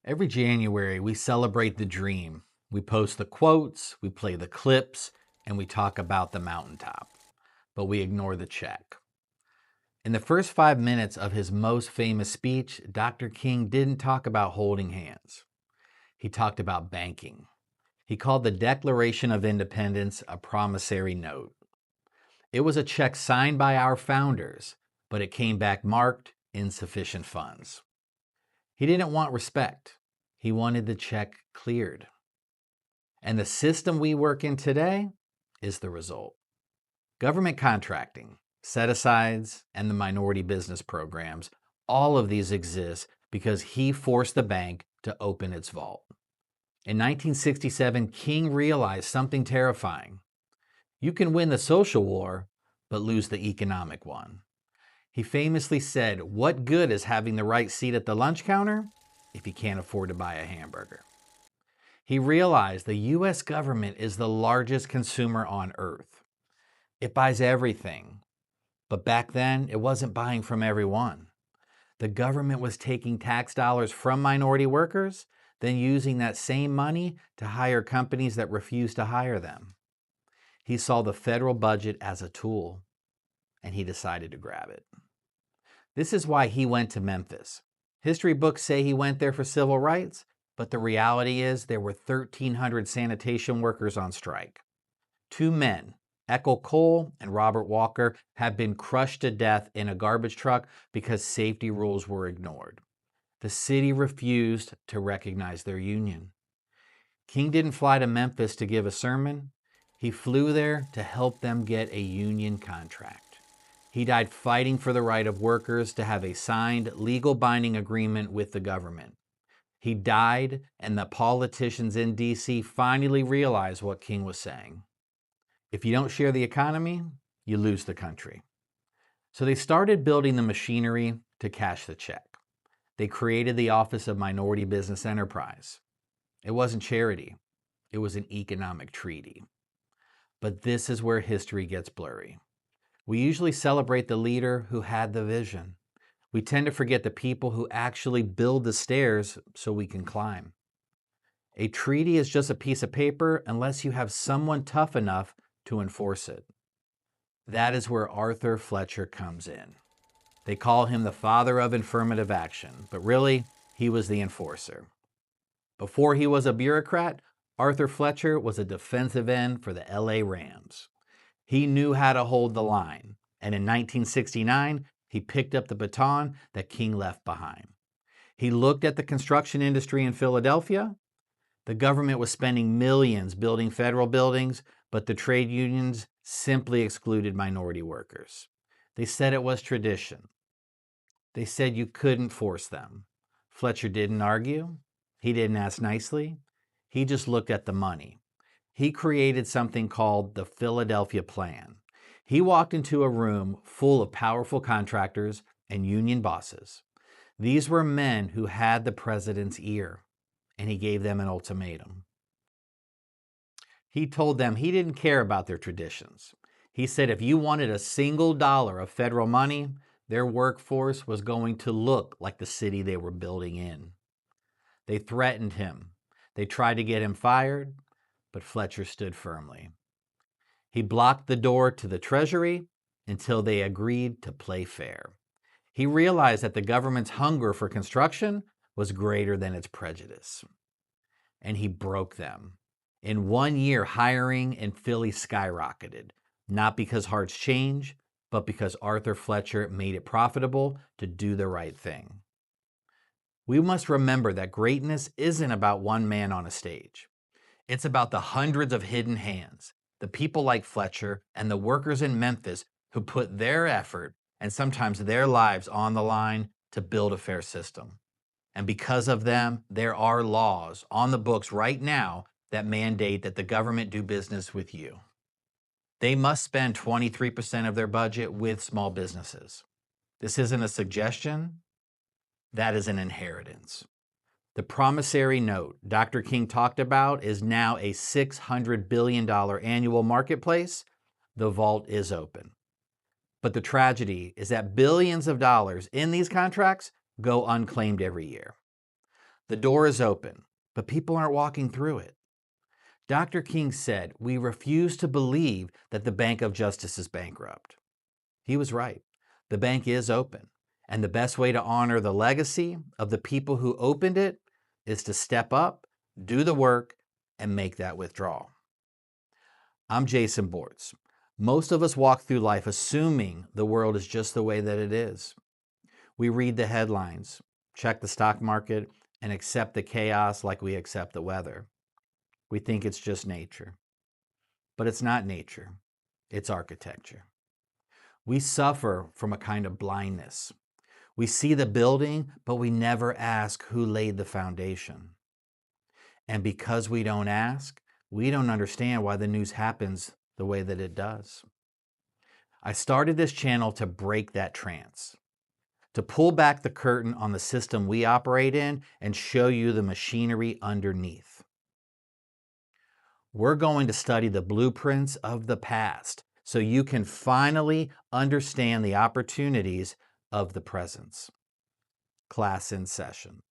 Every January, we celebrate the dream. We post the quotes, we play the clips, and we talk about the mountaintop. But we ignore the check. In the first 5 minutes of his most famous speech, Dr. King didn't talk about holding hands. He talked about banking. He called the Declaration of Independence a promissory note. It was a check signed by our founders, but it came back marked insufficient funds. He didn't want respect. He wanted the check cleared. And the system we work in today is the result. Government contracting, set-asides, and the minority business programs, all of these exist because he forced the bank to open its vault. In 1967, King realized something terrifying. You can win the social war, but lose the economic one. He famously said, "What good is having the right seat at the lunch counter if you can't afford to buy a hamburger?" He realized the U.S. government is the largest consumer on earth. It buys everything, but back then it wasn't buying from everyone. The government was taking tax dollars from minority workers, then using that same money to hire companies that refused to hire them. He saw the federal budget as a tool, and he decided to grab it. This is why he went to Memphis. History books say he went there for civil rights, but the reality is there were 1,300 sanitation workers on strike. Two men, Ethel Cole and Robert Walker, have been crushed to death in a garbage truck because safety rules were ignored. The city refused to recognize their union. King didn't fly to Memphis to give a sermon. He flew there to help them get a union contract. He died fighting for the right of workers to have a signed, legal binding agreement with the government. He died, and the politicians in D.C. finally realized what King was saying. If you don't share the economy, you lose the country. So they started building the machinery to cash the check. They created the Office of Minority Business Enterprise. It wasn't charity. It was an economic treaty. But this is where history gets blurry. We usually celebrate the leader who had the vision. We tend to forget the people who actually build the stairs so we can climb. A treaty is just a piece of paper unless you have someone tough enough to enforce it. That is where Arthur Fletcher comes in. They call him the father of affirmative action, but really, he was the enforcer. Before he was a bureaucrat, Arthur Fletcher was a defensive end for the LA Rams. He knew how to hold the line, and in 1969, he picked up the baton that King left behind. He looked at the construction industry in Philadelphia. The government was spending millions building federal buildings, but the trade unions simply excluded minority workers. They said it was tradition. They said you couldn't force them. Fletcher didn't argue. He didn't ask nicely. He just looked at the money. He created something called the Philadelphia Plan. He walked into a room full of powerful contractors and union bosses. These were men who had the president's ear, and he gave them an ultimatum. He told them he didn't care about their traditions. He said if you wanted a single dollar of federal money, their workforce was going to look like the city they were building in. They threatened him. They tried to get him fired, but Fletcher stood firmly. He blocked the door to the Treasury until they agreed to play fair. He realized that the government's hunger for construction was greater than its prejudice. And he broke them. In 1 year, hiring in Philly skyrocketed, not because hearts change, but because Arthur Fletcher made it profitable to do the right thing. We must remember that greatness isn't about one man on a stage. It's about the hundreds of hidden hands, the people like Fletcher and the workers in Memphis who put their effort and sometimes their lives on the line to build a fair system. And because of them, there are laws on the books right now that mandate that the government do business with you. They must spend 23% of their budget with small businesses. This isn't a suggestion. That is an inheritance. The promissory note Dr. King talked about is now a $600 billion annual marketplace. The vault is open. But the tragedy is that billions of dollars in these contracts go unclaimed every year. The door is open, but people aren't walking through it. Dr. King said, "We refuse to believe that the Bank of Justice is bankrupt." He was right. The bank is open, and the best way to honor the legacy of the people who opened it is to step up, do the work, and make that withdrawal. I'm Jason Bortz. Most of us walk through life assuming the world is just the way that it is. We read the headlines, check the stock market, and accept the chaos like we accept the weather. We think it's just nature. But it's not nature, it's architecture. We suffer from a kind of blindness. We see the building, but we never ask who laid the foundation. And because we don't ask, we don't understand why the news happens the way that it does. I started this channel to break that trance, to pull back the curtain on the system we operate in and show you the machinery underneath. We're going to study the blueprints of the past so you can finally understand the opportunities of the present. Class in session.